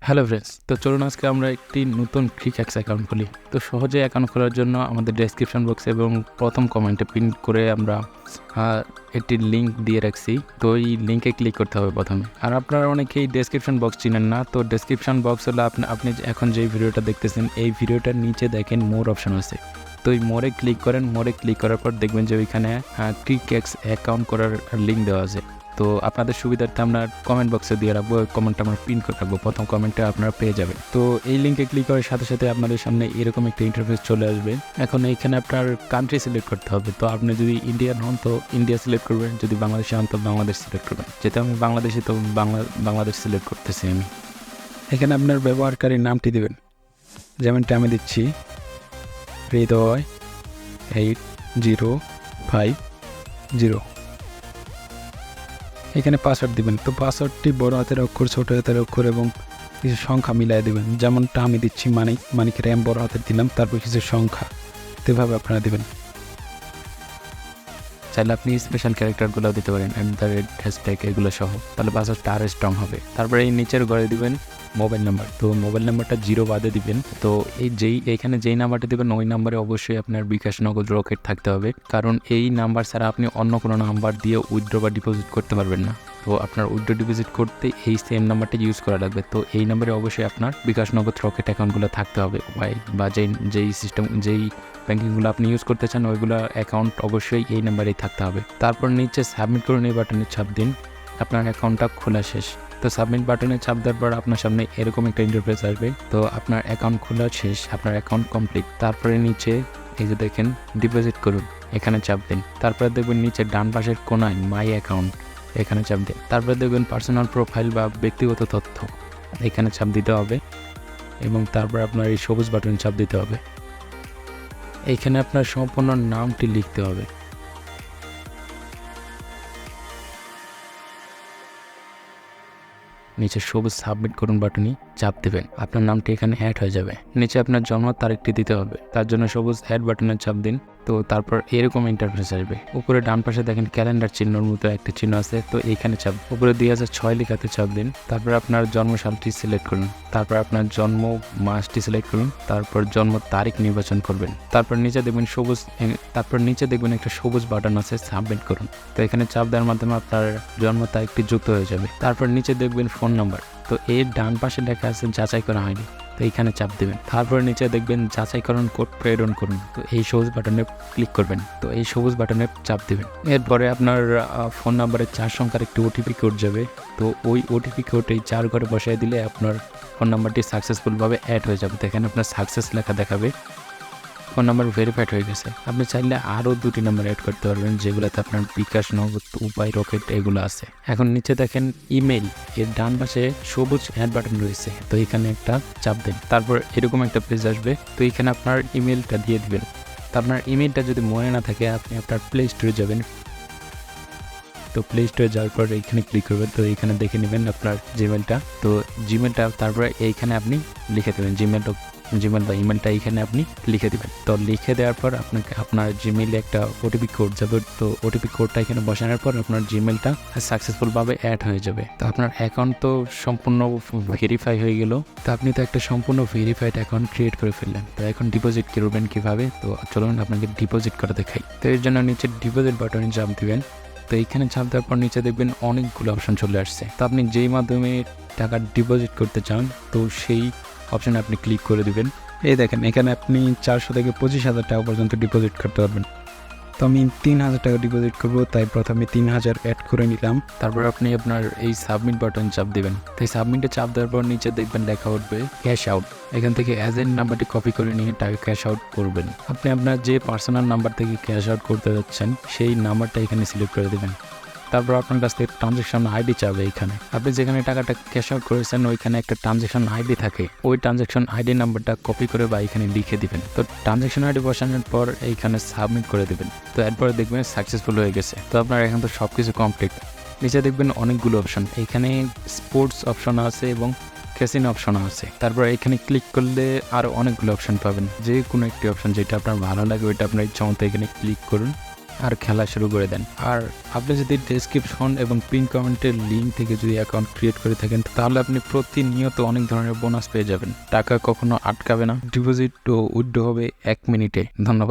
Hello friends, তো চলুন আজকে আমরা একটি নতুন ক্রিকএক্স অ্যাকাউন্ট খুলি। তো সহজে অ্যাকাউন্ট খোলার জন্য আমাদের ডেসক্রিপশন বক্সে এবং প্রথম কমেন্টে পিন করে আমরা একটি লিঙ্ক দিয়ে রাখছি। তো এই লিঙ্কে ক্লিক করতে হবে প্রথমে। আর আপনারা অনেকেই ডেসক্রিপশন বক্স চিনেন না, তো ডেসক্রিপশন বক্স হলো আপনি এখন যেই ভিডিওটা দেখতেছেন এই ভিডিওটার নিচে দেখেন মোর অপশন আছে। তো এই মোরে ক্লিক করেন, মোরে ক্লিক করার পর দেখবেন যে ওইখানে ক্রিকএক্স অ্যাকাউন্ট করার লিঙ্ক দেওয়া আছে। তো আপনাদের সুবিধার্থে আমরা কমেন্ট বক্সে দিয়ে রাখবো, কমেন্টটা আমরা পিন করে রাখবো, প্রথম কমেন্টে আপনারা পেয়ে যাবেন। তো এই লিঙ্কে ক্লিক করার সাথে সাথে আপনাদের সামনে এরকম একটা ইন্টারফেস চলে আসবে। এখন এইখানে আপনার কান্ট্রি সিলেক্ট করতে হবে। তো আপনি যদি ইন্ডিয়ান হন তো ইন্ডিয়া সিলেক্ট করবেন, যদি বাংলাদেশি হন তো বাংলাদেশ সিলেক্ট করবেন। যেহেতু আমি বাংলাদেশি তো বাংলাদেশ সিলেক্ট করতেছি আমি। এখানে আপনার ব্যবহারকারীর নামটি দেবেন, যেমনটা আমি দিচ্ছি হৃদয় 8050। এখানে পাসওয়ার্ড দিবেন। তো পাসওয়ার্ডটি বড় হাতের অক্ষর, ছোট হাতের অক্ষর এবং কিছু সংখ্যা মিলাই দেবেন। যেমনটা আমি দিচ্ছি মানিক র্যাম বড় হাতের দিলাম, তারপর কিছু সংখ্যা, তো এভাবে আপনারা দেবেন। চাইলে আপনি স্পেশাল ক্যারেক্টারগুলো দিতে পারেন, হ্যাশট্যাগ এগুলো সহ, তাহলে পাসওয়ার্ডটা আরও স্ট্রং হবে। তারপরে এই নিচের ঘরে দিবেন মোবাইল নাম্বার। তো মোবাইল নাম্বারটা 0 বাদে দিবেন। তো এইখানে যেই নাম্বারটা দেবেন ওই নাম্বারে অবশ্যই আপনার বিকাশ, নগদ, রকেট থাকতে হবে, কারণ এই নাম্বার ছাড়া আপনি অন্য কোনো নাম্বার দিয়ে উইথড্র বা ডিপোজিট করতে পারবেন না। তো আপনার উইথড্র ডিপোজিট করতে এই সেম নাম্বারটা ইউজ করা লাগবে। তো এই নাম্বারে অবশ্যই আপনার বিকাশ, নগদ, রকেট অ্যাকাউন্টগুলো থাকতে হবে, বা যেই ব্যাঙ্কিংগুলো আপনি ইউজ করতে চান ওইগুলো অ্যাকাউন্ট অবশ্যই এই নাম্বারেই থাকতে হবে। তারপর নিচে সাবমিট করুন এই বাটনে চাপ দিন, আপনার অ্যাকাউন্টটা খোলা শেষ। তো সাবমিট বাটনে চাপ দেওয়ার পর আপনার সামনে এরকম একটা ইন্টারফেস আসবে। তো আপনার অ্যাকাউন্ট খোলা শেষ, আপনার অ্যাকাউন্ট কমপ্লিট। তারপরে নিচে এই যে দেখেন ডিপোজিট করুন, এখানে চাপ দিন। তারপরে দেখবেন নিচে ডান পাশের কোনায় মাই অ্যাকাউন্ট, এখানে চাপ দিন। তারপরে দেখবেন পার্সোনাল প্রোফাইল বা ব্যক্তিগত তথ্য, এখানে চাপ দিতে হবে এবং তারপর আপনার এই সবুজ বাটনে চাপ দিতে হবে। এইখানে আপনার সম্পূর্ণ নামটি লিখতে হবে। নিচে সবুজ সাবমিট করুন বাটনে চাপ দেবেন, আপনার নামটি এখানে অ্যাড হয়ে যাবে। নিচে আপনার জন্ম তারিখটি দিতে হবে, তার জন্য সবুজ অ্যাড বাটনে চাপ দিন। তো তারপর এরকম ইন্টারফেস আসবে। উপরে ডান পাশে দেখেন ক্যালেন্ডার চিহ্নর মতো একটা চিহ্ন আছে, তো এইখানে চাপ উপরে 2006 লেখাতে চাপ দিন। তারপর আপনার জন্মসালটি সিলেক্ট করুন, তারপর আপনার জন্ম মাসটি সিলেক্ট করুন, তারপর জন্ম তারিখ নির্বাচন করবেন। তারপর নিচে দেখবেন একটা সবুজ বাটন আছে সাবমিট করুন। তো এখানে চাপ দেওয়ার মাধ্যমে আপনার জন্ম তারিখটি যুক্ত হয়ে যাবে। তারপর নিচে দেখবেন ফোন নাম্বার, তো এর ডান পাশে লেখা আছে যাচাই করা হয়নি, তো এইখানে চাপ দেবেন। তারপর নিচে দেখবেন যাচাইকরণ কোড প্রেরণ করুন, তো এই সবুজ বাটনে ক্লিক করবেন। তো এই সবুজ বাটনে চাপ দেবেন। এরপরে আপনার ফোন নাম্বারের 4 সংখ্যার একটি ওটিপি কোড যাবে। তো ওই ওটিপি কোড এই 4 ঘরে বসাই দিলে আপনার ফোন নাম্বারটি সাকসেসফুলভাবে অ্যাড হয়ে যাবে। তো এখানে আপনার সাকসেস লেখা দেখাবে, ফোন নাম্বার ভেরিফাইড হয়ে গেছে। আপনি চাইলে আরও 2টি নাম্বার অ্যাড করতে পারবেন, যেগুলোতে আপনার বিকাশ, নগদ, উপায়, রকেট এগুলো আছে। এখন নিচে দেখেন ইমেল, এর ডান পাশে সবুজ অ্যাড বাটন রয়েছে, তো এখানে একটা চাপ দেন। তারপর এরকম একটা পেজ আসবে, তো এখানে আপনার ইমেলটা দিয়ে দিবেন। তো আপনার ইমেলটা যদি মনে না থাকে আপনি আপনার প্লে স্টোরে যাবেন। তো প্লে স্টোরে যাওয়ার পর এইখানে ক্লিক করবেন। তো এইখানে দেখে নেবেন আপনার জিমেলটা। তো জিমেলটা তারপরে এইখানে আপনি লিখে দেবেন জিমেল বা ইমেলটা এইখানে আপনি লিখে দেবেন। তো লিখে দেওয়ার পর আপনার জিমেইলে একটা ওটিপি কোড যাবে। তো ওটিপি কোডটা এখানে বসানোর পর আপনার জিমেলটা সাকসেসফুলভাবে অ্যাড হয়ে যাবে। তো আপনার অ্যাকাউন্ট তো সম্পূর্ণ ভেরিফাই হয়ে গেল। তো আপনি তো একটা সম্পূর্ণ ভেরিফাইড অ্যাকাউন্ট ক্রিয়েট করে ফেললেন। তো এখন ডিপোজিট করবেন কীভাবে, তো চলুন আপনাকে ডিপোজিট করে দেখাই। তো এর জন্য নিচে ডিপোজিট বাটনে চাপ দিবেন। তো এইখানে চাপ দেওয়ার পর নিচে দেখবেন অনেকগুলো অপশন চলে আসছে। তো আপনি যেই মাধ্যমে টাকা ডিপোজিট করতে চান তো সেই অপশানে আপনি ক্লিক করে দিবেন। এই দেখেন এখানে আপনি 400 থেকে 25,000 টাকা পর্যন্ত ডিপোজিট করতে পারবেন। তো আমি 3,000 টাকা ডিপোজিট করবো, তাই প্রথমে 3,000 অ্যাড করে নিলাম। তারপর আপনি আপনার এই সাবমিট বাটন চাপ দিবেন। তো এই সাবমিটে চাপ দেওয়ার পর নিচে দেখবেন লেখা উঠবে ক্যাশ আউট। এখান থেকে এজেন্ট নাম্বারটি কপি করে নিয়ে টাকা ক্যাশ আউট করবেন। আপনি আপনার যে পার্সোনাল নাম্বার থেকে ক্যাশ আউট করতে যাচ্ছেন সেই নাম্বারটা এখানে সিলেক্ট করে দেবেন। তারপর আপনার কাছ থেকে ট্রানজ্যাকশন আইডি চাবে। এখানে আপনি যেখানে টাকাটা ক্যাশ আউট করেছেন ওইখানে একটা ট্রানজ্যাকশন আইডি থাকে, ওই ট্রানজ্যাকশন আইডি নাম্বারটা কপি করে বা এখানে লিখে দিবেন। তো ট্রানজ্যাকশন আইডি বসানোর পর এইখানে সাবমিট করে দেবেন। তো এরপরে দেখবেন সাকসেসফুল হয়ে গেছে। তো আপনার এখন তো সব কিছু কমপ্লিট। নিচে দেখবেন অনেকগুলো অপশন, এইখানে স্পোর্টস অপশন আছে এবং ক্যাসিনো অপশন আছে। তারপর এখানে ক্লিক করলে আরও অনেকগুলো অপশন পাবেন, যে কোনো একটি অপশন যেটা আপনার ভালো লাগে ওইটা আপনার ইচ্ছা মতো এখানে ক্লিক করুন। আর খেলা শুরু করে দেন। আর আপনি যদি ডেসক্রিপশন এবং পিন কমেন্টের লিঙ্ক থেকে যদি অ্যাকাউন্ট ক্রিয়েট করে থাকেন তাহলে আপনি প্রতিনিয়ত অনেক ধরনের বোনাস পেয়ে যাবেন। টাকা কখনো আটকাবে না, ডিপোজিট ও উইথড্র হবে 1 মিনিটে। ধন্যবাদ।